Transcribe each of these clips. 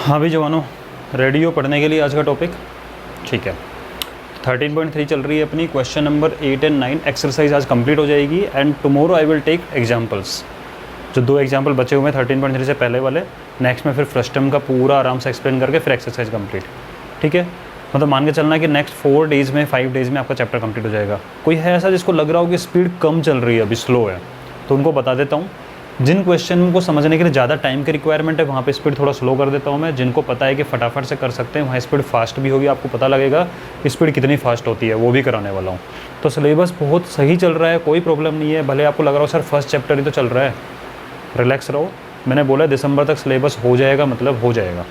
हाँ भी जवानों, रेडी हो पढ़ने के लिए आज का टॉपिक? ठीक है, 13.3 चल रही है अपनी। क्वेश्चन नंबर 8 एंड 9 एक्सरसाइज आज कंप्लीट हो जाएगी and tomorrow I will take examples. जो 2 एग्जांपल बचे हुए हैं 13.3 से पहले वाले, नेक्स्ट में फिर फर्स्ट टर्म का पूरा आराम से एक्सप्लेन करके फिर एक्सरसाइज कंप्लीट। ठीक है, मतलब मान के चलना है कि नेक्स्ट 4 डेज़ में 5 डेज़ में आपका चैप्टर कंप्लीट हो जाएगा। कोई है ऐसा जिसको लग रहा हो कि स्पीड कम चल रही है, अभी स्लो है, तो उनको बता देता हूँ। जिन क्वेश्चन को समझने के लिए ज़्यादा टाइम की रिक्वायरमेंट है वहाँ पे स्पीड थोड़ा स्लो कर देता हूँ मैं। जिनको पता है कि फटाफट से कर सकते हैं वहाँ स्पीड फास्ट भी होगी, आपको पता लगेगा स्पीड कितनी फास्ट होती है, वो भी कराने वाला हूँ। तो सिलेबस बहुत सही चल रहा है, कोई प्रॉब्लम नहीं है। भले आपको लग रहा हो सर फर्स्ट चैप्टर ही तो चल रहा है, रिलैक्स रहो। मैंने बोला दिसंबर तक सिलेबस हो जाएगा, मतलब हो जाएगा।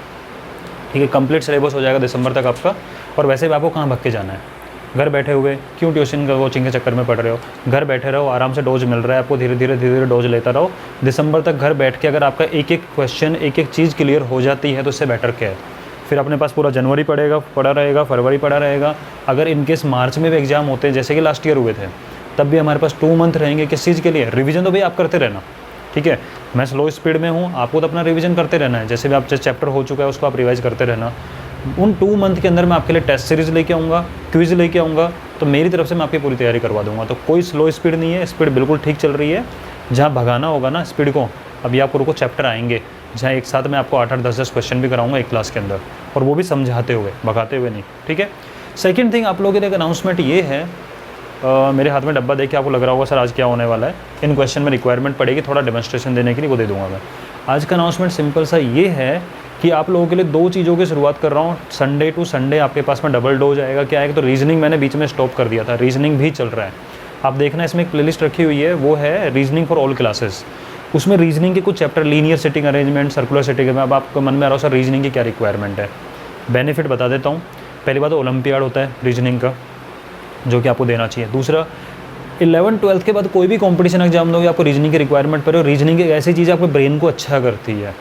ठीक है, कंप्लीट सिलेबस हो जाएगा दिसंबर तक आपका। और वैसे भी आपको कहाँ भाग के जाना है, घर बैठे हुए क्यों ट्यूशन का कोचिंग के चक्कर में पढ़ रहे हो? घर बैठे रहो, आराम से डोज मिल रहा है आपको, धीरे धीरे डोज लेता रहो। दिसंबर तक घर बैठ के अगर आपका एक एक क्वेश्चन एक एक चीज़ क्लियर हो जाती है तो उससे बेटर क्या है। फिर अपने पास पूरा जनवरी पड़ा रहेगा, फरवरी पड़ा रहेगा। अगर इनकेस मार्च में भी एग्जाम होते हैं जैसे कि लास्ट ईयर हुए थे, तब भी हमारे पास 2 मंथ रहेंगे किस चीज़ के लिए? रिविज़न तो भाई आप करते रहना। ठीक है, मैं स्लो स्पीड में हूँ, आपको तो अपना रिवीजन करते रहना है। जैसे भी आप चैप्टर हो चुका है उसको आप रिवाइज करते रहना। उन 2 मंथ के अंदर मैं आपके लिए टेस्ट सीरीज़ लेके आऊँगा, क्विज़ लेके आऊँगा, तो मेरी तरफ से मैं आपकी पूरी तैयारी करवा दूँगा। तो कोई स्लो स्पीड नहीं है, स्पीड बिल्कुल ठीक चल रही है। जहाँ भगाना होगा ना स्पीड को, अभी आपको रुको चैप्टर आएंगे जहाँ एक साथ मैं आपको 8-8, 10-10 क्वेश्चन भी कराऊँगा एक क्लास के अंदर, और वो भी समझाते हुए, भगाते हुए नहीं। ठीक है, सेकेंड थिंग आप लोगों के लिए एक अनाउंसमेंट ये है, मेरे हाथ में डब्बा देख के आपको लग रहा होगा सर आज क्या होने वाला है। इन क्वेश्चन में रिक्वायरमेंट पड़ेगी थोड़ा डेमोन्स्ट्रेशन देने के लिए, वो दे दूंगा मैं। आज का अनाउंसमेंट सिंपल सा ये है कि आप लोगों के लिए 2 चीज़ों की शुरुआत कर रहा हूँ। संडे टू संडे आपके पास में डबल डोज आएगा। क्या है तो रीजनिंग मैंने बीच में स्टॉप कर दिया था, रीजनिंग भी चल रहा है। आप देखना इसमें एक प्लेलिस्ट रखी हुई है, वो है रीजनिंग फॉर ऑल क्लासेस। उसमें रीजनिंग के कुछ chapter, linear sitting arrangement, circular sitting में, अब आपको मन में आ रहा हो सर रीजनिंग की क्या रिक्वायरमेंट है। बेनिफिट बता देता हूँ। पहली बात तो ओलंपियाड होता है रीजनिंग का, जो कि आपको देना चाहिए। दूसरा, 11-12 के बाद कोई भी कंपटीशन एग्जाम दोगे आपको रीजनिंग की रिक्वायरमेंट पर, और रीजनिंग एक ऐसी चीज़ आपके ब्रेन को अच्छा करती है।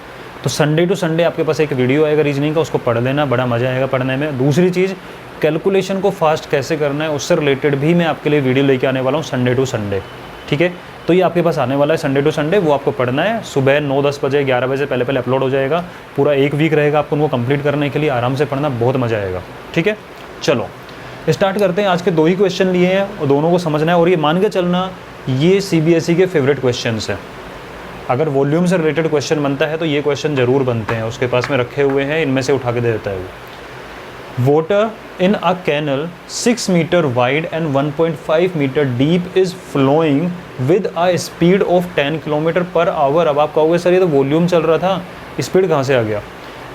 तो संडे टू संडे आपके पास एक वीडियो आएगा रीजनिंग का, उसको पढ़ लेना, बड़ा मज़ा आएगा पढ़ने में। दूसरी चीज़, कैलकुलेशन को फास्ट कैसे करना है उससे रिलेटेड भी मैं आपके लिए वीडियो लेके आने वाला हूँ संडे टू संडे। ठीक है, तो ये आपके पास आने वाला है संडे टू संडे, वो आपको पढ़ना है। सुबह 9-10 बजे 11 बजे पहले अपलोड हो जाएगा। पूरा 1 वीक रहेगा आपको उनको कंप्लीट करने के लिए, आराम से पढ़ना, बहुत मज़ा आएगा। ठीक है, चलो स्टार्ट करते हैं। आज के 2 ही क्वेश्चन लिए हैं और दोनों को समझना है, और ये मान के चलना ये सीबीएसई के फेवरेट क्वेश्चंस हैं। अगर वॉल्यूम से रिलेटेड क्वेश्चन बनता है तो ये क्वेश्चन ज़रूर बनते हैं, उसके पास में रखे हुए हैं, इनमें से उठा के दे देता है वो। Water in a canal 6 metre wide and 1.5 metre deep is flowing with a speed of 10 kilometre per hour. अब आप कहोगे सर ये तो वॉल्यूम चल रहा था, स्पीड कहाँ से आ गया?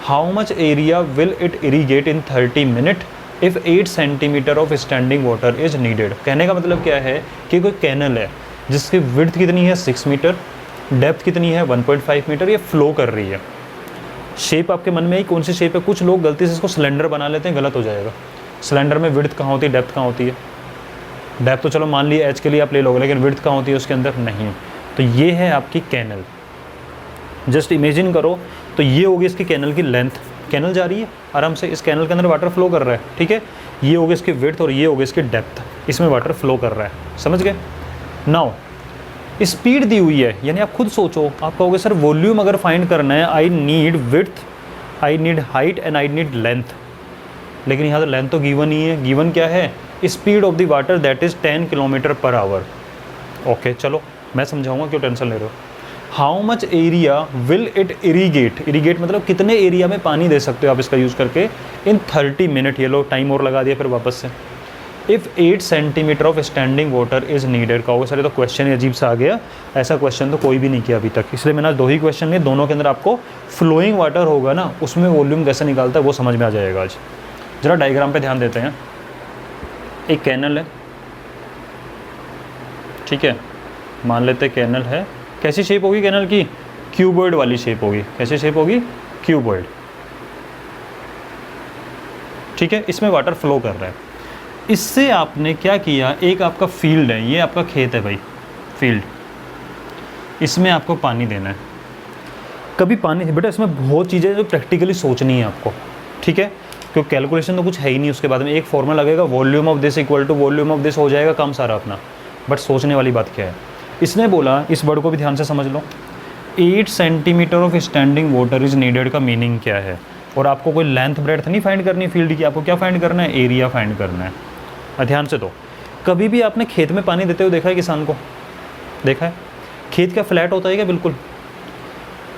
How much area will it irrigate in 30 minute if 8 centimetre of standing water is needed. कहने का मतलब क्या है कि कोई कैनल है जिसकी विड्थ कितनी है 6 मीटर, डेप्थ कितनी है 1.5 मीटर, ये फ्लो कर रही है। शेप आपके मन में ही कौन सी शेप है? कुछ लोग गलती से इसको सिलेंडर बना लेते हैं, गलत हो जाएगा। सिलेंडर में विड्थ कहाँ होती है, डेप्थ कहाँ होती है? डेप्थ तो चलो मान लिया एच के लिए आप ले लोगे, लेकिन विड्थ कहाँ होती है उसके अंदर? नहीं। तो ये है आपकी कैनल। जस्ट इमेजिन करो, तो ये होगी इसकी कैनल की लेंथ। कैनल जा रही है आराम से, इस कैनल के अंदर वाटर फ्लो कर रहा है। ठीक है, ये होगी इसकी विड्थ और ये होगी इसकी डेप्थ, इसमें वाटर फ्लो कर रहा है। समझ गए? नाउ स्पीड दी हुई है, यानी आप खुद सोचो, आप कहोगे सर वॉल्यूम अगर फाइंड करना है, I need width, I need height and I need length. लेकिन यहाँ तो लेंथ तो गिवन ही है। गिवन क्या है? Speed of the water that is 10 kilometre per our. Okay चलो मैं समझाऊंगा, क्यों टेंशन ले रहे हो। How much area will it irrigate, irrigate मतलब कितने एरिया में पानी दे सकते हो आप इसका यूज़ करके, इन 30 मिनट। ये लो टाइम और लगा दिया फिर वापस से। If 8 centimetre of standing water is needed. कहोगे सर ये तो क्वेश्चन ही अजीब सा आ गया, ऐसा क्वेश्चन तो कोई भी नहीं किया अभी तक। इसलिए मैंने 2 ही क्वेश्चन लिए, दोनों के अंदर आपको फ्लोइंग वाटर होगा ना, उसमें वॉल्यूम कैसे निकालता है वो समझ में आ जाएगा आज। ज़रा डायग्राम पे ध्यान देते हैं। एक कैनल है, ठीक है, मान लेते कैनल है। कैसी शेप होगी कैनल की? क्यूबॉइड वाली शेप होगी। कैसी शेप होगी? क्यूबॉइड। ठीक है, इसमें वाटर फ्लो कर रहा है। इससे आपने क्या किया, एक आपका फील्ड है, ये आपका खेत है भाई, फील्ड, इसमें आपको पानी देना है। कभी पानी बेटा इसमें बहुत चीज़ें जो प्रैक्टिकली सोचनी है आपको। ठीक है, क्योंकि कैलकुलेशन तो कुछ है ही नहीं, उसके बाद में एक फॉर्मूला लगेगा, volume of this equal to volume of this, हो जाएगा काम सारा अपना। बट सोचने वाली बात क्या है, इसने बोला, इस वर्ड को भी ध्यान से समझ लो, 8 centimetre of standing water is needed का मीनिंग क्या है? और आपको कोई लेंथ ब्रेड्थ नहीं फाइंड करनी फील्ड की, आपको क्या फाइंड करना है, एरिया फाइंड करना है। ध्यान से, तो कभी भी आपने खेत में पानी देते हुए देखा है किसान को, देखा है? खेत क्या फ्लैट होता है क्या? बिल्कुल,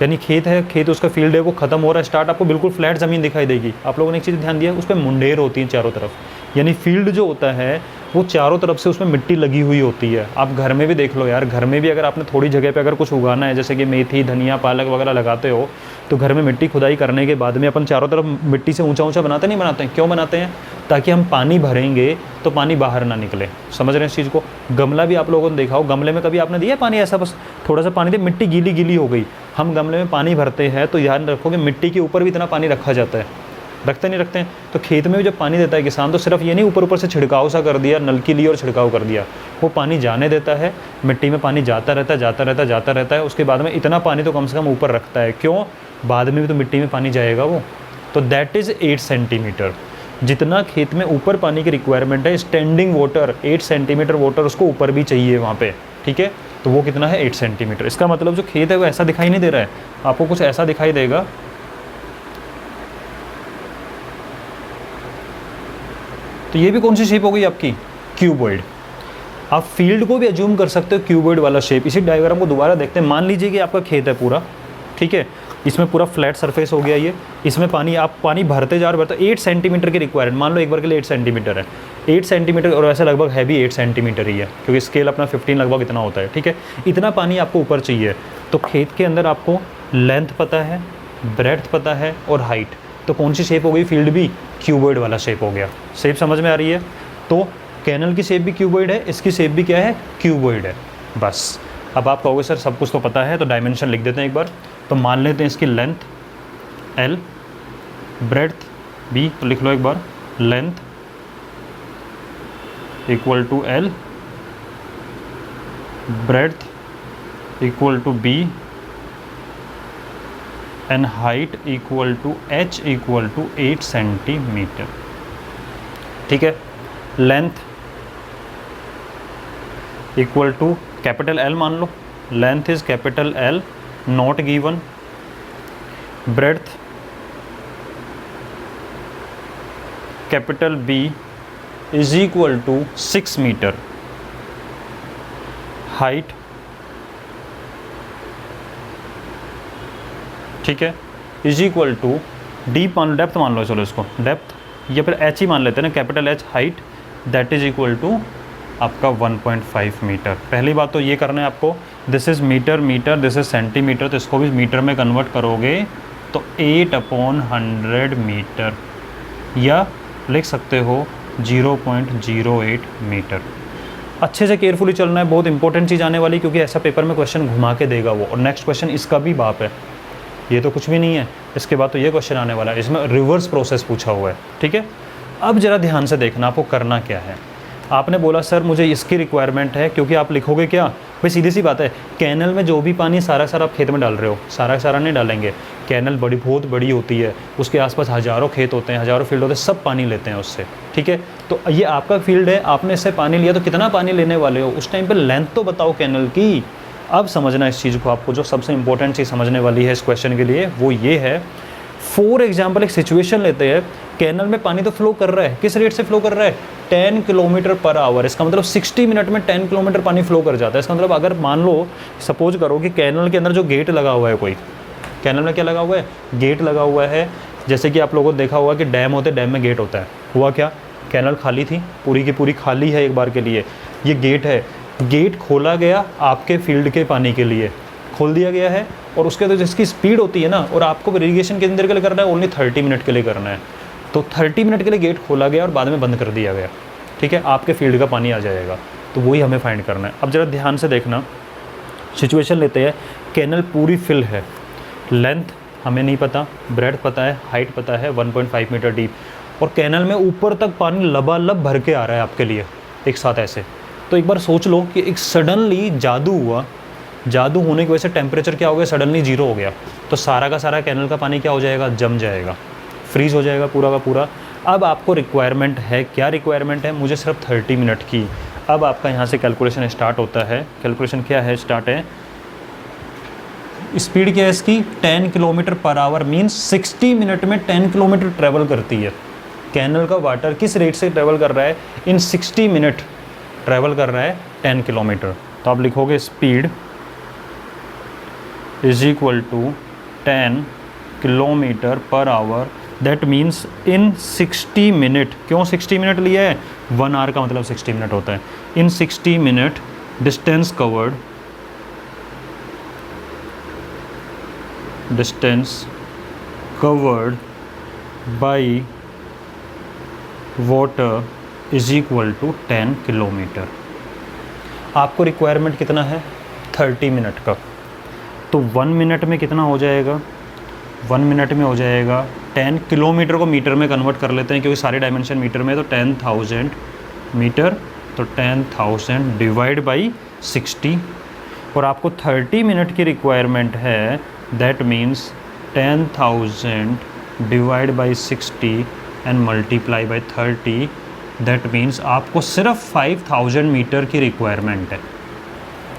यानी खेत है, खेत उसका फील्ड है, वो खत्म हो रहा है स्टार्ट, आपको बिल्कुल फ्लैट ज़मीन दिखाई देगी। आप लोगों ने एक चीज़ ध्यान दिया, उस पर मुंडेर होती है चारों तरफ, यानी फील्ड जो होता है वो चारों तरफ से उसमें मिट्टी लगी हुई होती है। आप घर में भी देख लो यार, घर में भी अगर आपने थोड़ी जगह पे अगर कुछ उगाना है, जैसे कि मेथी, धनिया, पालक वगैरह लगाते हो, तो घर में मिट्टी खुदाई करने के बाद में अपन चारों तरफ मिट्टी से ऊंचा ऊंचा बनाते नहीं बनाते हैं? क्यों बनाते हैं? ताकि हम पानी भरेंगे तो पानी बाहर ना निकले। समझ रहे हैं इस चीज़ को? गमला भी आप लोगों ने देखा हो, गमले में कभी आपने दिया पानी ऐसा, बस थोड़ा सा पानी दे, मिट्टी गीली गीली हो गई। हम गमले में पानी भरते हैं तो ध्यान रखोगे मिट्टी के ऊपर भी इतना पानी रखा जाता है, रखते नहीं रखते हैं? तो खेत में भी जब पानी देता है किसान, तो सिर्फ ये नहीं ऊपर ऊपर से छिड़काव सा कर दिया, नलकी ली और छिड़काव कर दिया, वो पानी जाने देता है, मिट्टी में पानी जाता रहता है, जाता रहता है। उसके बाद में इतना पानी तो कम से कम ऊपर रखता है। क्यों? बाद में भी तो मिट्टी में पानी जाएगा वो। तो दैट इज़ 8 सेंटीमीटर। जितना खेत में ऊपर पानी की रिक्वायरमेंट है, स्टैंडिंग वाटर 8 सेंटीमीटर वाटर उसको ऊपर भी चाहिए वहाँ पे, ठीक है? तो वो कितना है? 8 सेंटीमीटर। इसका मतलब जो खेत है वो ऐसा दिखाई नहीं दे रहा है, आपको कुछ ऐसा दिखाई देगा। तो ये भी कौन सी शेप हो गई आपकी? क्यूबॉइड। आप फील्ड को भी एज्यूम कर सकते हो क्यूबॉइड वाला शेप। इसी डायग्राम को दोबारा देखते हैं। मान लीजिए कि आपका खेत है पूरा, ठीक है, इसमें पूरा फ्लैट सरफेस हो गया ये, इसमें पानी आप पानी भरते जा रहे हो, 8 सेंटीमीटर की रिक्वायरमेंट, मान लो एक बार के लिए 8 सेंटीमीटर है, 8 सेंटीमीटर, और वैसे लगभग है भी 8 सेंटीमीटर ही है, क्योंकि स्केल अपना 15 लगभग इतना होता है, ठीक है? इतना पानी आपको ऊपर चाहिए। तो खेत के अंदर आपको लेंथ पता है, ब्रेड्थ पता है और हाइट, तो कौन सी शेप हो गई? फील्ड भी क्यूबॉइड वाला शेप हो गया। शेप समझ में आ रही है? तो कैनल की शेप भी क्यूबॉइड है, इसकी शेप भी क्या है? क्यूबॉइड है। बस अब आप कहोगे सर सब कुछ तो पता है, तो डायमेंशन लिख देते हैं एक बार। तो मान लेते हैं इसकी लेंथ L, ब्रेड्थ B, तो लिख लो एक बार, length equal to L, breadth equal to B, and height equal to H equal to 8 centimetre, ठीक है? Length equal to capital L मान लो, length is capital L, not given. Breadth capital B is equal to 6 metre. Height, ठीक है, is equal to deep मान लो, depth मान लो, चलो इसको डेप्थ या फिर H ही मान लेते हैं ना, capital H, height, that is equal to आपका 1.5 मीटर। पहली बात तो ये करना है आपको, this is metre, metre, this is centimetre, तो इसको भी मीटर में कन्वर्ट करोगे तो 8/100 मीटर, या लिख सकते हो 0.08 मीटर। अच्छे से केयरफुली चलना है, बहुत इंपॉर्टेंट चीज़ आने वाली, क्योंकि ऐसा पेपर में क्वेश्चन घुमा के देगा वो। और नेक्स्ट क्वेश्चन इसका भी बाप है, ये तो कुछ भी नहीं है, इसके बाद तो ये क्वेश्चन आने वाला है, इसमें रिवर्स प्रोसेस पूछा हुआ है, ठीक है? अब ज़रा ध्यान से देखना आपको करना क्या है। आपने बोला सर मुझे इसकी रिक्वायरमेंट है, क्योंकि आप लिखोगे क्या भाई, सीधी सी बात है, कैनल में जो भी पानी सारा आप खेत में डाल रहे हो, सारा नहीं डालेंगे। कैनल बहुत बड़ी होती है, उसके आसपास हज़ारों खेत होते हैं, हज़ारों फील्ड होते हैं, सब पानी लेते हैं उससे, ठीक है? तो ये आपका फील्ड है, आपने इससे पानी लिया, तो कितना पानी लेने वाले हो उस टाइम पर लेंथ तो बताओ कैनल की। अब समझना इस चीज़ को, आपको जो सबसे इंपॉर्टेंट चीज़ समझने वाली है इस क्वेश्चन के लिए वो ये है। फॉर एग्जाम्पल एक सिचुएशन लेते हैं, कैनल में पानी तो फ्लो कर रहा है, किस रेट से फ्लो कर रहा है? 10 किलोमीटर पर आवर। इसका मतलब 60 मिनट में 10 किलोमीटर पानी फ्लो कर जाता है। इसका मतलब अगर मान लो, सपोज करो कि कैनल के अंदर जो गेट लगा हुआ है, कोई कैनल में क्या लगा हुआ है? गेट लगा हुआ है। जैसे कि आप लोगों ने देखा होगा कि डैम होते हैं, डैम में गेट होता है। हुआ क्या, कैनल खाली थी, पूरी की पूरी खाली है एक बार के लिए, ये गेट है, गेट खोला गया आपके फील्ड के पानी के लिए, खोल दिया गया है, और उसके तो जिसकी स्पीड होती है ना, और आपको इरीगेशन कितनी देर के लिए करना है? ओनली 30 मिनट के लिए करना है। तो 30 मिनट के लिए गेट खोला गया और बाद में बंद कर दिया गया, ठीक है? आपके फील्ड का पानी आ जाएगा, तो वही हमें फाइंड करना है। अब ज़रा ध्यान से देखना, सिचुएशन लेते हैं, कैनल पूरी फिल है, लेंथ हमें नहीं पता, ब्रेड्थ पता है, हाइट पता है 1.5 मीटर डीप, और कैनल में ऊपर तक पानी लबालब भर के आ रहा है आपके लिए एक साथ ऐसे। तो एक बार सोच लो कि एक सडनली जादू हुआ, जादू होने की वजह से टेम्परेचर क्या हो गया? सडनली 0 हो गया, तो सारा का सारा कैनल का पानी क्या हो जाएगा? जम जाएगा, फ्रीज हो जाएगा पूरा का पूरा। अब आपको रिक्वायरमेंट है, क्या रिक्वायरमेंट है? मुझे सिर्फ 30 मिनट की। अब आपका यहाँ से कैलकुलेशन स्टार्ट होता है। कैलकुलेशन क्या है? स्टार्ट है स्पीड क्या है इसकी 10 kilometre per our, means 60 minute में 10 किलोमीटर ट्रेवल करती है। कैनल का वाटर किस रेट से ट्रेवल कर रहा है, इन 60 मिनट ट्रेवल कर रहा है 10 किलोमीटर। तो आप लिखोगे speed is equal to 10 kilometre per hour, that means in 60 minute. क्यों 60 मिनट लिया है, 1 आवर का मतलब 60 मिनट होता है। In 60 minute distance covered by water is equal to 10 kilometre. आपको रिक्वायरमेंट कितना है 30 मिनट का, तो 1 मिनट में कितना हो जाएगा, 1 मिनट में हो जाएगा 10 किलोमीटर को मीटर में कन्वर्ट कर लेते हैं क्योंकि सारे डायमेंशन मीटर में, तो 10,000 मीटर, तो 10,000 डिवाइड बाई 60। और आपको 30 मिनट की रिक्वायरमेंट है, that means 10,000 divide by 60 and multiply by 30, that means आपको सिर्फ 5,000 मीटर की रिक्वायरमेंट है।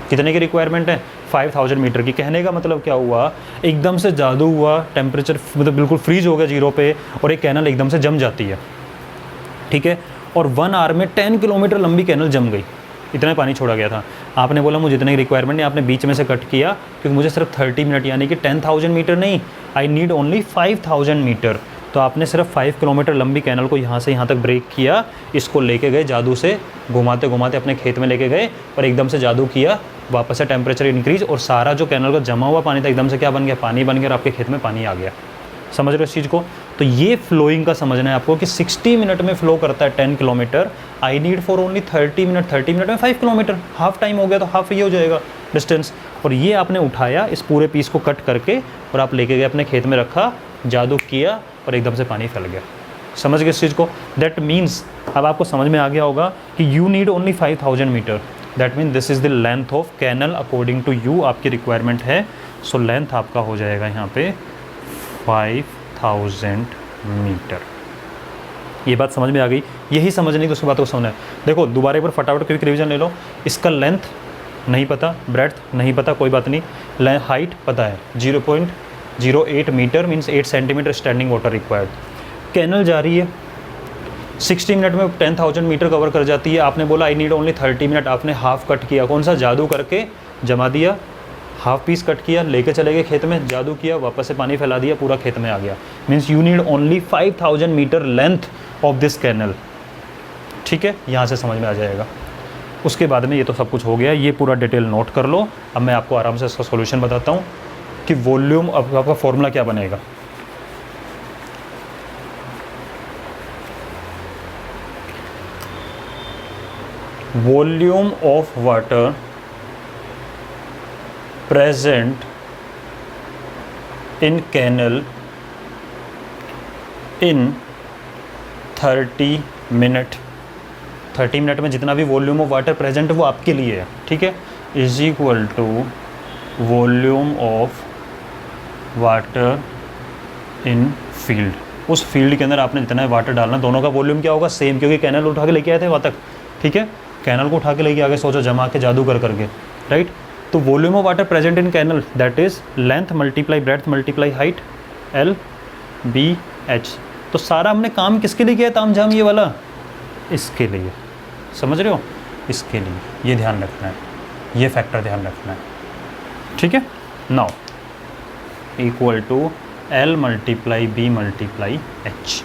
कितने की रिक्वायरमेंट है, 5,000 मीटर की। कहने का मतलब क्या हुआ, एकदम से जादू हुआ, टेम्परेचर मतलब बिल्कुल फ्रीज हो गया 0 पे और एक कैनल एकदम से जम जाती है, ठीक है। और 1 आवर में 10 किलोमीटर लंबी कैनल जम गई, इतना पानी छोड़ा गया था। आपने बोला मुझे इतने की रिक्वायरमेंट नहीं, आपने बीच में से कट किया क्योंकि मुझे सिर्फ 30 मिनट यानी कि 10,000 मीटर नहीं, आई नीड ओनली 5,000 मीटर। तो आपने सिर्फ 5 किलोमीटर लंबी कैनल को यहाँ से यहाँ तक ब्रेक किया, इसको लेके गए जादू से, घुमाते घुमाते अपने खेत में लेके गए और एकदम से जादू किया, वापस से टेम्परेचर इंक्रीज और सारा जो कैनल का जमा हुआ पानी था एकदम से क्या बन गया, पानी बन गया और आपके खेत में पानी आ गया। समझ रहे हो इस चीज़ को। तो ये फ्लोइंग का समझना है आपको कि 60 मिनट में फ्लो करता है 10 kilometre, I need for only 30 minute, 30 minute में 5 किलोमीटर, हाफ टाइम हो गया तो हाफ ये हो जाएगा डिस्टेंस। और ये आपने उठाया इस पूरे पीस को कट करके और आप लेके गए अपने खेत में रखा, जादू किया और एकदम से पानी फैल गया। समझ गए इस चीज़ को। दैट मीन्स अब आपको समझ में आ गया होगा कि you need only 5,000 metre, that mean this is the length of canal according to you, आपकी रिक्वायरमेंट है। सो लेंथ आपका हो जाएगा यहाँ पे 5,000 मीटर। ये बात समझ में आ गई, यही समझने की उसकी बात को समझना है। देखो दोबारा एक बार फटाफट क्विक रिवीजन ले लो। इसका लेंथ नहीं पता, ब्रेड्थ नहीं पता, कोई बात नहीं, हाइट पता है 0.08 metre means 8 centimetre standing water required. Canal जा रही है 60 मिनट में 10,000 मीटर कवर कर जाती है। आपने बोला आई नीड ओनली 30 मिनट, आपने हाफ कट किया, कौन सा जादू करके जमा दिया, हाफ पीस कट किया, लेके चले गए खेत में, जादू किया, वापस से पानी फैला दिया, पूरा खेत में आ गया। Means you need only 5,000 metre length of this canal, ठीक है। यहाँ से समझ में आ जाएगा। उसके बाद में ये तो सब कुछ हो गया, ये पूरा डिटेल नोट कर लो। अब मैं आपको आराम से इसका सॉल्यूशन बताता हूँ कि वॉल्यूम, अब आपका फॉर्मूला क्या बनेगा। Volume of water present in canal in 30 minute. 30 minute में जितना भी वॉल्यूम ऑफ वाटर प्रेजेंट है वो आपके लिए है, ठीक है, is equal to volume of water in field. उस फील्ड के अंदर आपने जितना वाटर डालना, दोनों का वॉल्यूम क्या होगा, सेम, क्योंकि कैनल उठा के लेके आए थे वहाँ तक, ठीक है। कैनल को उठा के लेके आगे सोचो, जमा के जादू कर करके, राइट। तो volume of water present in canal that is length multiply breadth multiply height LBH। तो सारा हमने काम किसके लिए किया, तामझाम ये वाला, इसके लिए, समझ रहे हो, इसके लिए। ये ध्यान रखना है, ये फैक्टर ध्यान रखना है, ठीक है। Now equal to L multiply B multiply H,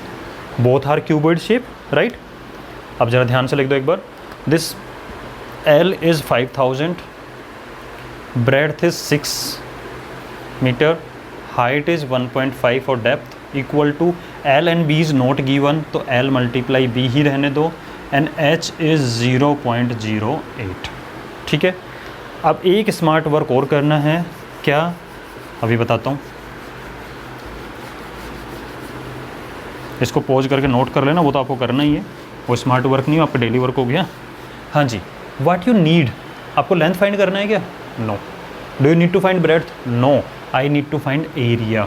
both are cuboid shape, right. अब जरा ध्यान से लिख दो एक बार, this L is 5,000, breadth is 6 meter, height is 1.5 और depth equal to L and B is not given, तो L मल्टीप्लाई B ही रहने दो and H is 0.08, ठीक है। अब एक स्मार्ट वर्क और करना है, क्या, अभी बताता हूँ। इसको पॉज करके नोट कर लेना, वो तो आपको करना ही है, वो स्मार्ट वर्क नहीं, आपका डेली वर्क हो गया। हाँ जी, व्हाट यू नीड, आपको लेंथ फाइंड करना है क्या, no. Do you need to find breadth, no. I need to find area,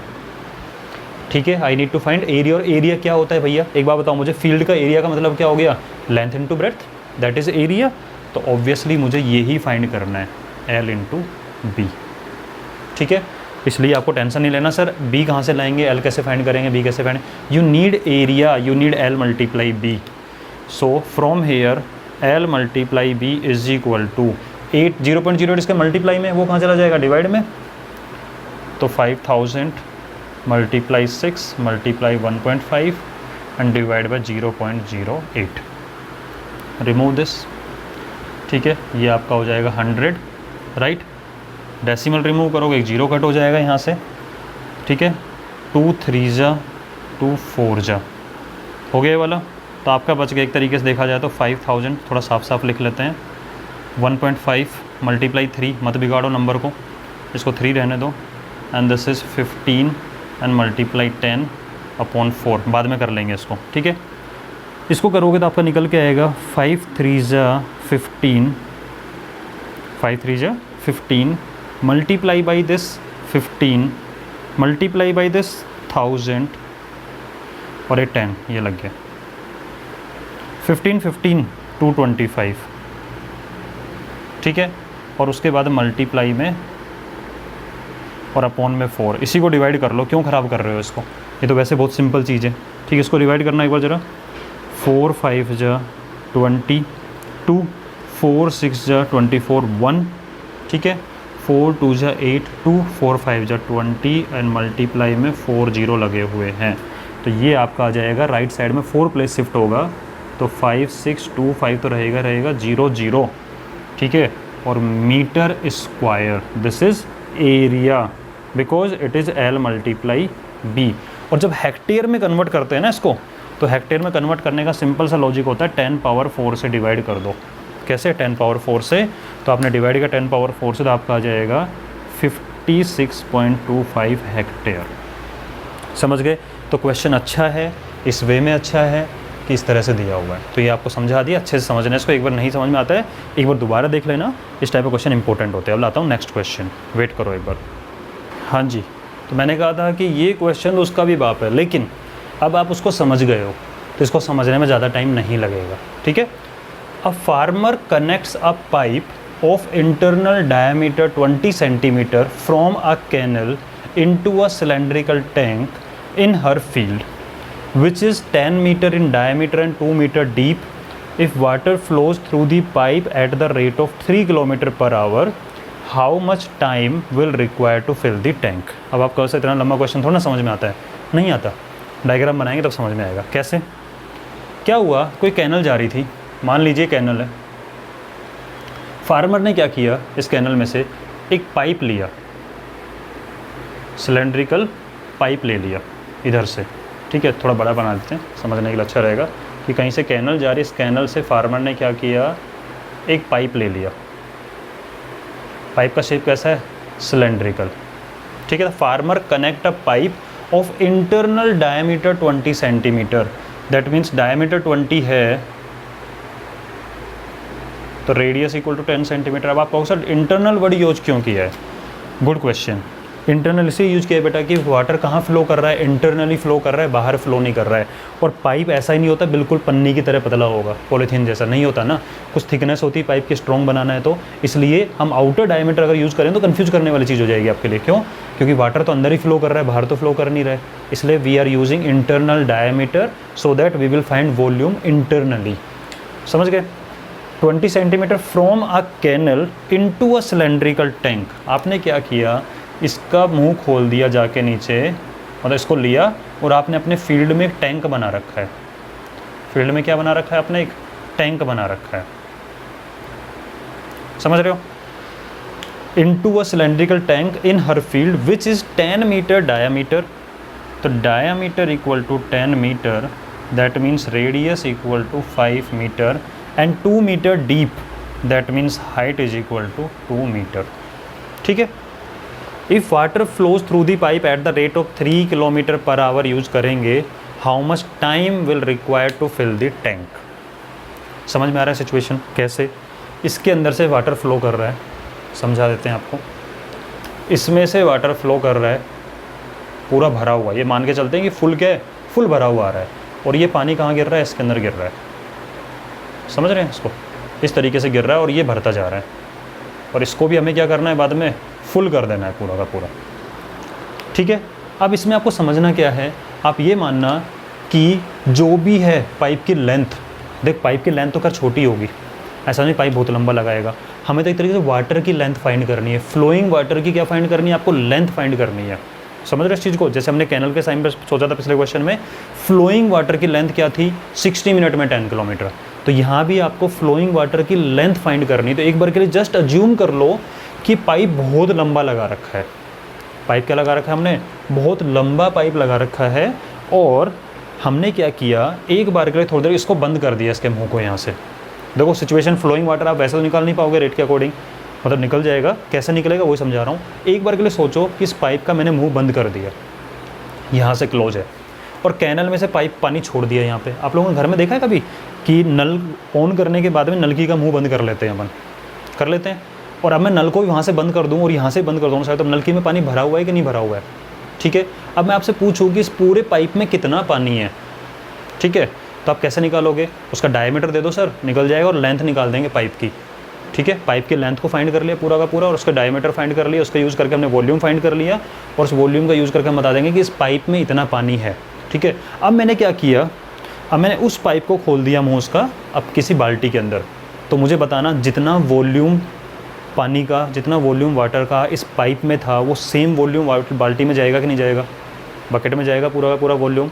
ठीक है, I need to find area. और एरिया क्या होता है भैया, एक बार बताओ मुझे, फील्ड का एरिया का मतलब क्या हो गया, length into breadth, that is area. तो ऑब्वियसली मुझे यही फाइंड करना है, L इंटू बी, ठीक है। इसलिए आपको टेंशन नहीं लेना सर बी कहाँ से लाएंगे, एल कैसे फाइंड करेंगे, बी कैसे find, you need area, you need L multiply B. So from here L multiply B is equal to 0.08 इसके मल्टीप्लाई में वो कहाँ चला जाएगा, डिवाइड में, तो 5000 multiply 6 multiply 1.5 and divide by 0.08, remove this, ठीक है, ये आपका हो जाएगा 100, राइट। डेसिमल रिमूव करोगे एक 0 कट हो जाएगा यहाँ से, ठीक है, 2 3 जा 2 4 जा हो गया वाला, तो आपका बच गया एक तरीके से देखा जाए तो 5000, थोड़ा साफ साफ लिख लेते हैं, 1.5 मल्टीप्लाई 3, मत बिगाड़ो नंबर को, इसको 3 रहने दो, and this is 15 and multiply 10 upon 4, बाद में कर लेंगे इसको, ठीक है। इसको करोगे तो आपका निकल के आएगा 5 3 जा 15, 5 3 जा 15 multiply by this 15 multiply by this 1000 और ये 10, ये लग गया 15 15 225, ठीक है, और उसके बाद मल्टीप्लाई में और अपॉन में 4, इसी को डिवाइड कर लो, क्यों ख़राब कर रहे हो इसको, ये तो वैसे बहुत सिंपल चीज़ है, ठीक है। इसको डिवाइड करना एक बार ज़रा, 4 5 जा 22, 4 6 जा 24 1, ठीक है, 4 2 जा 8 2, 4 5 जा 20 एंड मल्टीप्लाई में 4 0 लगे हुए हैं, तो ये आपका आ जाएगा राइट साइड में 4 प्लेस शिफ्ट होगा, तो 5 6 2 5 तो रहेगा 0 0, ठीक है, और metre square, this is area because it is L multiply B. और जब हेक्टेयर में कन्वर्ट करते हैं ना इसको, तो हेक्टेयर में कन्वर्ट करने का सिंपल सा लॉजिक होता है 10 पावर 4 से डिवाइड कर दो। कैसे 10 पावर 4 से, तो आपने डिवाइड किया 10 पावर 4 से, तो आपका आ जाएगा 56.25 हेक्टेयर। समझ गए? तो क्वेश्चन अच्छा है, इस वे में अच्छा है कि इस तरह से दिया हुआ है, तो ये आपको समझा दिया, अच्छे से समझना है इसको, एक बार नहीं समझ में आता है एक बार दोबारा देख लेना, इस टाइप का क्वेश्चन इंपॉर्टेंट होते हैं। अब लाता हूँ नेक्स्ट क्वेश्चन, वेट करो एक बार। हाँ जी, तो मैंने कहा था कि ये क्वेश्चन उसका भी बाप है, लेकिन अब आप उसको समझ गए हो तो इसको समझने में ज़्यादा टाइम नहीं लगेगा, ठीक है। A farmer connects a pipe of internal diameter 20 centimetre from a canal into a cylindrical tank in her field which is 10 meter in diameter and 2 meter deep. If water flows through the pipe at the rate of 3 km per hour, how much time will require to fill the tank? अब आप कहो से इतना लंबा question थोड़ा ना समझ में आता है, नहीं आता, डायग्राम बनाएंगे तब समझ में आएगा। कैसे, क्या हुआ, कोई कैनल जा रही थी, मान लीजिए कैनल है, फार्मर ने क्या किया, इस कैनल में से एक पाइप लिया, सिलेंड्रिकल पाइप ले लिया इधर से, ठीक है, थोड़ा बड़ा बना देते हैं समझने के लिए अच्छा रहेगा कि कहीं से कैनल जा रही, इस कैनल से फार्मर ने क्या किया, एक पाइप ले लिया, पाइप का शेप कैसा है, सिलेंड्रिकल, ठीक है। Farmer connect a pipe of internal diameter 20 centimetre, that means diameter 20 है तो रेडियस इक्वल टू 10 सेंटीमीटर। अब आप कहो सर इंटरनल वर्ड यूज क्यों किया है, गुड क्वेश्चन। इंटरनल इसे यूज किया बेटा कि वाटर कहाँ फ्लो कर रहा है, इंटरनली फ्लो कर रहा है, बाहर फ्लो नहीं कर रहा है। और पाइप ऐसा ही नहीं होता बिल्कुल पन्नी की तरह पतला होगा, पॉलीथीन जैसा नहीं होता ना, कुछ थिकनेस होती है पाइप की, स्ट्रॉन्ग बनाना है तो इसलिए हम आउटर डायमीटर अगर यूज़ करें तो कन्फ्यूज करने वाली चीज़ हो जाएगी आपके लिए। क्यों? क्योंकि वाटर तो अंदर ही फ्लो कर रहा है, बाहर तो फ्लो कर नहीं रहा है, इसलिए we are using internal diameter so that we will find volume internally. समझ गए? 20 centimetre from a canal into a cylindrical tank. आपने क्या किया, इसका मुंह खोल दिया जाके नीचे, मतलब इसको लिया और आपने अपने फील्ड में एक टैंक बना रखा है। फील्ड में क्या बना रखा है आपने, एक टैंक बना रखा है, समझ रहे हो। Into a cylindrical tank in her field which is 10 metre diameter, तो diameter equal to 10 metre, that means radius equal to 5 metre and 2 metre deep, that means height is equal to 2 metre, ठीक है। If water flows through the pipe at the rate of 3 kilometre per hour use करेंगे, how much time will require to fill the tank. समझ में आ रहा है situation कैसे? इसके अंदर से वाटर फ्लो कर रहा है, समझा देते हैं आपको। इसमें से वाटर फ्लो कर रहा है पूरा भरा हुआ, ये मान के चलते हैं कि फुल क्या है, फुल भरा हुआ आ रहा है, और ये पानी कहाँ गिर रहा है, इसके अंदर गिर रहा है। समझ रहे हैं इसको, इस तरीके से गिर रहा है और ये भरता जा रहा है, और इसको भी हमें क्या करना है, बाद में फुल कर देना है पूरा का पूरा। ठीक है। अब इसमें आपको समझना क्या है, आप ये मानना कि जो भी है पाइप की लेंथ, देख पाइप की लेंथ तो खैर छोटी होगी, ऐसा नहीं पाइप बहुत लंबा लगाएगा, हमें तो एक तरीके से वाटर की लेंथ फाइंड करनी है, फ्लोइंग वाटर की क्या फाइंड करनी है, आपको लेंथ फाइंड करनी है। समझ रहे इस चीज़ को? जैसे हमने कैनल के साइन पर सोचा था पिछले क्वेश्चन में, फ्लोइंग वाटर की लेंथ क्या थी, 60 मिनट में 10 किलोमीटर। तो यहाँ भी आपको फ्लोइंग वाटर की लेंथ फाइंड करनी है। तो एक बार के लिए जस्ट अज्यूम कर लो कि पाइप बहुत लंबा लगा रखा है। पाइप क्या लगा रखा है हमने, बहुत लंबा पाइप लगा रखा है, और हमने क्या किया, एक बार के लिए थोड़ी देर इसको बंद कर दिया, इसके मुंह को यहाँ से। देखो सिचुएशन, फ्लोइंग वाटर आप वैसे तो निकाल नहीं पाओगे रेट के अकॉर्डिंग, मतलब निकल जाएगा, कैसे निकलेगा वही समझा रहा हूँ। एक बार के लिए सोचो कि इस पाइप का मैंने मुंह बंद कर दिया, यहाँ से क्लोज है, और कैनल में से पाइप पानी छोड़ दिया यहाँ पे। आप लोगों ने घर में देखा है कभी कि नल ऑन करने के बाद में नलकी का मुंह बंद कर लेते हैं, अपन कर लेते हैं, और अब मैं नल को भी वहाँ से बंद कर दूँ और यहाँ से बंद कर दूँ, शायद तो नलकी में पानी भरा हुआ है कि नहीं भरा हुआ है, ठीक है। अब मैं आपसे पूछूँ कि इस पूरे पाइप में कितना पानी है, ठीक है, तो आप कैसे निकालोगे, उसका डायमीटर दे दो सर, निकल जाएगा, और लेंथ निकाल देंगे पाइप की, ठीक है। पाइप की लेंथ को फाइंड कर लिया पूरा का पूरा, और उसका डायमीटर फाइंड कर लिया, उसका यूज़ करके हमने वॉल्यूम फाइंड कर लिया, और उस वॉल्यूम का यूज़ करके हम बता देंगे कि इस पाइप में इतना पानी है, ठीक है। अब मैंने क्या किया, अब मैंने उस पाइप को खोल दिया मुँह उसका, अब किसी बाल्टी के अंदर, तो मुझे बताना जितना वॉल्यूम पानी का, जितना वॉल्यूम वाटर का इस पाइप में था, वो सेम वॉल्यूम बाल्टी में जाएगा कि नहीं जाएगा, बकेट में जाएगा पूरा का पूरा वॉल्यूम।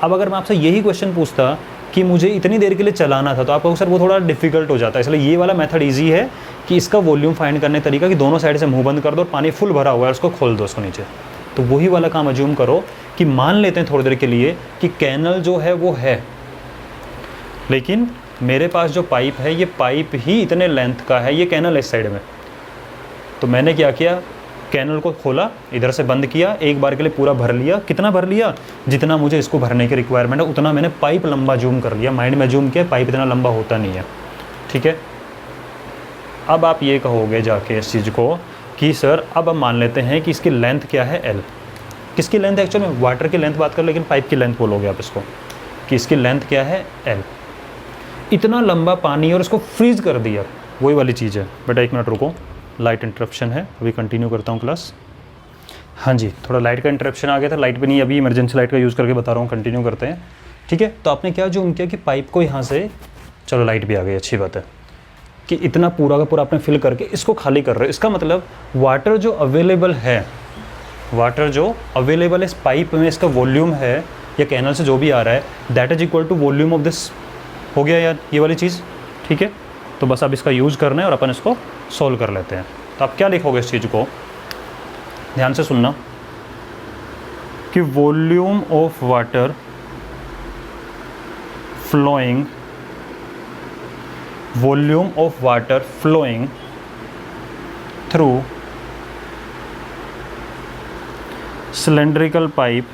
अब अगर मैं आपसे यही क्वेश्चन पूछता कि मुझे इतनी देर के लिए चलाना था, तो आपको सर वो थोड़ा डिफिकल्ट हो जाता है, इसलिए ये वाला मेथड इजी है कि इसका वॉल्यूम फाइंड करने का तरीका कि दोनों साइड से मुंह बंद कर दो और पानी फुल भरा हुआ है उसको खोल दो उसको नीचे। तो वही वाला काम अज्यूम करो कि मान लेते हैं थोड़ी देर के लिए कि कैनल जो है वो है, लेकिन मेरे पास जो पाइप है ये पाइप ही इतने लेंथ का है, ये कैनल है इस साइड में। तो मैंने क्या किया, कैनल को खोला, इधर से बंद किया, एक बार के लिए पूरा भर लिया। कितना भर लिया, जितना मुझे इसको भरने की रिक्वायरमेंट है उतना मैंने पाइप लंबा जूम कर लिया, माइंड में जूम किया, पाइप इतना लंबा होता नहीं है, ठीक है। अब आप ये कहोगे जाके इस चीज़ को कि सर अब हम मान लेते हैं कि इसकी लेंथ क्या है, एल। किसकी लेंथ है एक्चुअली में, वाटर की लेंथ बात कर, लेकिन पाइप की लेंथ बोलोगे आप इसको कि इसकी लेंथ क्या है, एल। इतना लंबा पानी और इसको फ्रीज कर दिया, वही वाली चीज़ है। बेटा एक मिनट रुको, लाइट इंटरप्शन है, अभी कंटिन्यू करता हूँ क्लास। हाँ जी, थोड़ा लाइट का इंटरप्शन आ गया था, लाइट भी नहीं, अभी इमरजेंसी लाइट का यूज़ करके बता रहा हूँ, कंटिन्यू करते हैं, ठीक है। तो आपने क्या जूम किया कि पाइप को यहाँ से, चलो लाइट भी आ गई, अच्छी बात है, कि इतना पूरा का पूरा आपने फिल करके इसको खाली कर रहे हो। इसका मतलब वाटर जो अवेलेबल है, वाटर जो अवेलेबल इस पाइप में, इसका वॉल्यूम है या कैनल से जो भी आ रहा है, that is equal to volume of this. हो गया यार ये वाली चीज़, ठीक है। तो बस अब इसका यूज़ करना है और अपन इसको सॉल्व कर लेते हैं। तो आप क्या लिखोगे इस चीज़ को, ध्यान से सुनना, कि volume of water flowing, volume of water flowing through cylindrical pipe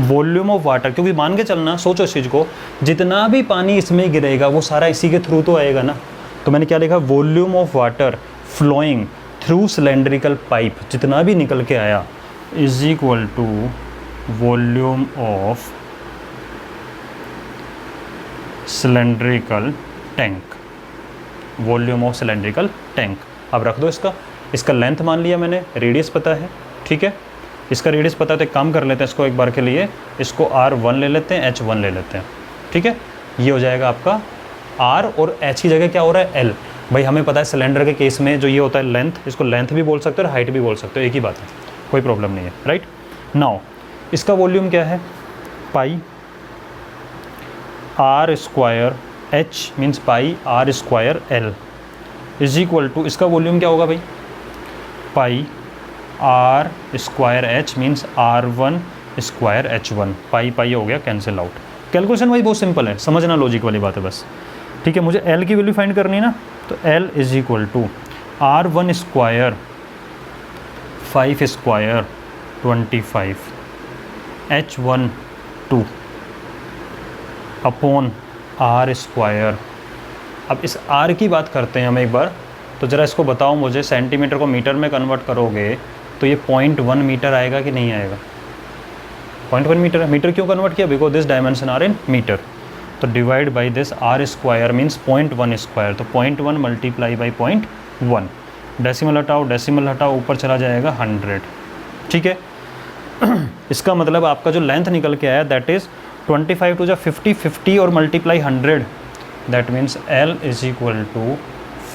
volume of water, क्योंकि मान के चलना, सोचो इस चीज़ को, जितना भी पानी इसमें गिरेगा वो सारा इसी के थ्रू तो आएगा ना। तो मैंने क्या लिखा, volume of water flowing through cylindrical pipe, जितना भी निकल के आया, is equal to volume of cylindrical tank, volume of cylindrical tank. अब रख दो इसका लेंथ मान लिया मैंने, रेडियस पता है, ठीक है। इसका रेडियस पता है तो एक काम कर लेते हैं, इसको एक बार के लिए इसको R1 ले लेते हैं, H1 ले लेते हैं, ठीक है। ये हो जाएगा आपका R, और H की जगह क्या हो रहा है, L। भाई हमें पता है सिलेंडर के केस में जो ये होता है लेंथ, इसको लेंथ भी बोल सकते हो और हाइट भी बोल सकते हो, एक ही बात है, कोई प्रॉब्लम नहीं है, राइट। नाउ इसका वॉल्यूम क्या है, pi R square, H means pi R square L is equal to, इसका वॉल्यूम क्या होगा भाई, pi R square H means R1 square H1, pi pi हो गया कैंसिल आउट। कैलकुलेशन भाई बहुत सिंपल है, समझना लॉजिक वाली बात है बस, ठीक है। मुझे L की वैल्यू फाइंड करनी है ना, तो L is equal to R1 square 5 square 25 H1 2 upon R square. अब इस R की बात करते हैं हम एक बार, तो ज़रा इसको बताओ मुझे, सेंटीमीटर को मीटर में कन्वर्ट करोगे तो ये 0.1 मीटर आएगा कि नहीं आएगा, 0.1 मीटर। मीटर क्यों कन्वर्ट किया, because this dimension are in metre. तो divide by this R square means 0.1 square, तो 0.1 मल्टीप्लाई बाई 0.1, डेसिमल हटाओ, ऊपर चला जाएगा 100, ठीक है। इसका मतलब आपका जो लेंथ निकल के आया दैट इज़ 25 टू जा 50, 50 और multiply 100, that means L is equal to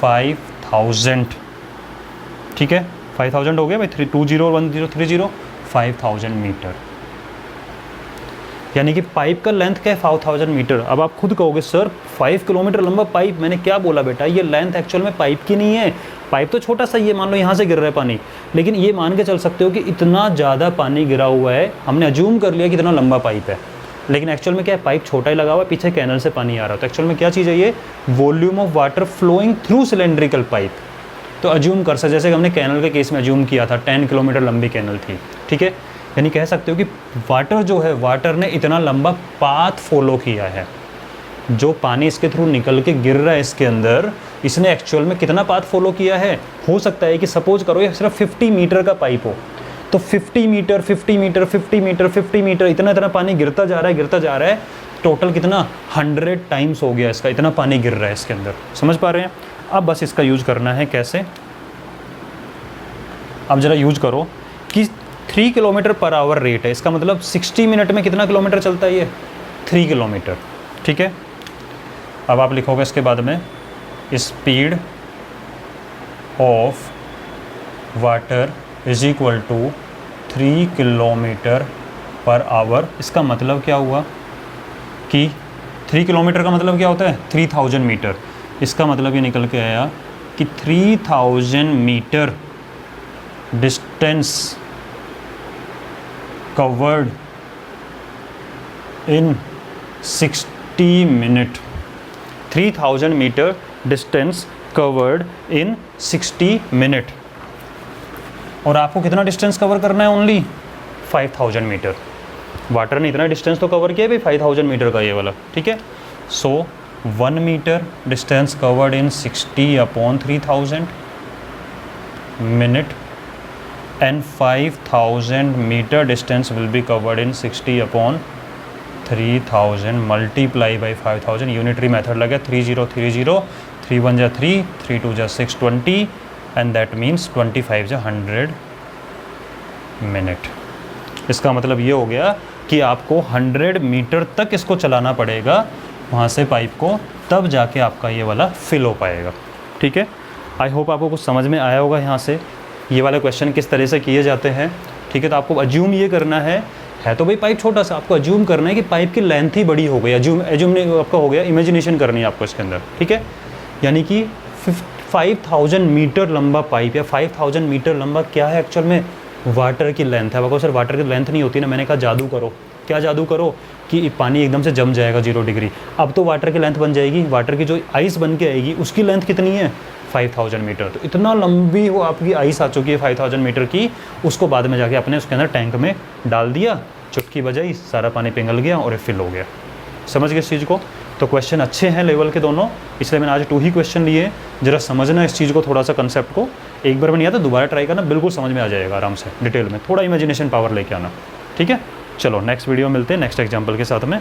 5000, ठीक है। 5000 हो गया भाई, 320 और 1030, 5000 मीटर। यानी कि पाइप का लेंथ क्या है 5000 मीटर। अब आप खुद कहोगे सर 5 किलोमीटर लंबा पाइप, मैंने क्या बोला बेटा, ये लेंथ एक्चुअल में पाइप की नहीं है। पाइप तो छोटा सा ही है, मान लो यहाँ से गिर रहा है पानी, लेकिन ये मान के चल सकते हो कि इतना ज़्यादा पानी गिरा हुआ है, हमने अज्यूम कर लिया कि इतना लंबा पाइप है, लेकिन एक्चुअल में क्या है, पाइप छोटा ही लगा हुआ है, पीछे कैनल से पानी आ रहा है। तो एक्चुअल में क्या चीज़ है ये, volume of water flowing through cylindrical pipe. तो अज्यूम कर सकते, जैसे कि हमने कैनल के केस में अज्यूम किया था, 10 किलोमीटर लंबी कैनल थी, ठीक है। यानी कह सकते हो कि वाटर जो है, वाटर ने इतना लंबा पाथ फॉलो किया है, जो पानी इसके थ्रू निकल के गिर रहा है इसके अंदर, इसने एक्चुअल में कितना पाथ फॉलो किया है। हो सकता है कि सपोज करो ये सिर्फ 50 मीटर का पाइप हो, तो 50 मीटर 50 मीटर 50 मीटर 50 मीटर इतना पानी गिरता जा रहा है, टोटल कितना 100 टाइम्स हो गया इसका, इतना पानी गिर रहा है इसके अंदर। समझ पा रहे हैं। अब बस इसका यूज़ करना है कैसे, अब ज़रा यूज करो कि 3 किलोमीटर पर आवर रेट है, इसका मतलब 60 मिनट में कितना किलोमीटर चलता है ये, 3 किलोमीटर, ठीक है। अब आप लिखोगे इसके बाद में speed of water is equal to 3 kilometre per hour. इसका मतलब क्या हुआ कि 3 किलोमीटर का मतलब क्या होता है, 3000 मीटर। इसका मतलब ये निकल के आया कि 3000 metre distance covered in 60 minute, 3000 metre distance covered in 60 minute. और आपको कितना डिस्टेंस कवर करना है, ओनली 5000 मीटर। वाटर ने इतना डिस्टेंस तो कवर किया भाई 5000 मीटर का ये वाला, ठीक है। So 1 metre distance covered in 60 upon 3000 minute and 5000 meter distance will be covered in 60 upon 3000 multiply by 5000। Unitary method लगा 3030, 3 1 जा 3, 3 2 जा 6, 20 एंड दैट मीन्स 25 जा 100 मिनट। इसका मतलब ये हो गया कि आपको 100 मीटर तक इसको चलाना पड़ेगा वहाँ से पाइप को, तब जाके आपका ये वाला फिल हो पाएगा, ठीक है। आई होप आपको कुछ समझ में आया होगा यहाँ से ये वाले क्वेश्चन किस तरह से किए जाते हैं, ठीक है। तो आपको अज्यूम ये करना है तो भाई पाइप छोटा सा, आपको अज्यूम करना है कि पाइप की लेंथ ही बड़ी हो गई। अज्यूम आपका हो गया, इमेजिनेशन करनी है आपको इसके अंदर, ठीक है। यानी कि 5000 मीटर लंबा पाइप या 5000 मीटर लंबा क्या है एक्चुअल में, वाटर की लेंथ है। आपको सर वाटर की लेंथ नहीं होती ना, मैंने कहा जादू करो। क्या जादू करो कि पानी एकदम से जम जाएगा 0 डिग्री। अब तो वाटर की लेंथ बन जाएगी, वाटर की जो आइस बन के आएगी उसकी लेंथ कितनी है 5000 मीटर। तो इतना लंबी वो आपकी आइस आ चुकी है 5000 मीटर की, उसको बाद में जाके आपने उसके अंदर टैंक में डाल दिया, चुटकी बजाई, सारा पानी पिघल गया और फिल हो गया। समझ गए इस चीज़ को। तो क्वेश्चन अच्छे हैं लेवल के दोनों, इसलिए मैंने आज 2 ही क्वेश्चन लिए। जरा समझना इस चीज़ को, थोड़ा सा कंसेप्ट को, एक बार में नहीं आता दोबारा ट्राई करना, बिल्कुल समझ में आ जाएगा आराम से, डिटेल में, थोड़ा इमेजिनेशन पावर लेके आना, ठीक है। चलो नेक्स्ट वीडियो मिलते हैं नेक्स्ट एग्जाम्पल के साथ में।